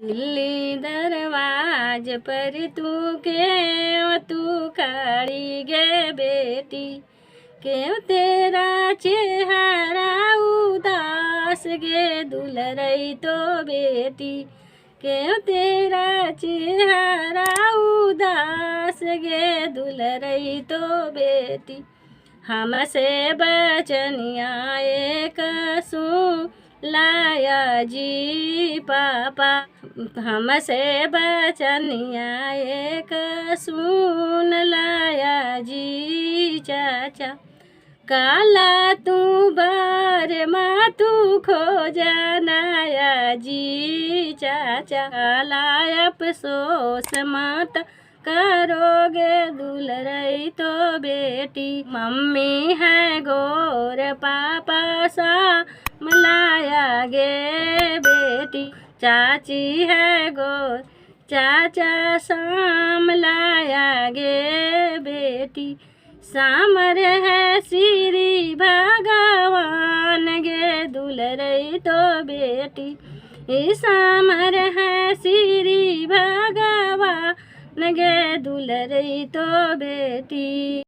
दिल्ली दरवाज पर तू खड़ी गे बेटी, क्यों तेरा चेहरा उदास गे दुलरई तो बेटी, क्यों तेरा चेहरा उदास गे दुलरई तो बेटी। हमसे बचनिया एक लाया जी पापा, हमसे बचनिया एक सुन लाया जी चाचा। काला तू बार माँ तू खो जानाया जी चाचा, काला अफसोस मत करोगे दुलरई तो बेटी। मम्मी है गोर पापा सा मलाया गे बेटी, चाची है गोर चाचा शाम लाया गे बेटी। सामर है श्री भगवान गे दुलरई तो बेटी, सामर है श्री भगवान गे दुलरई तो बेटी।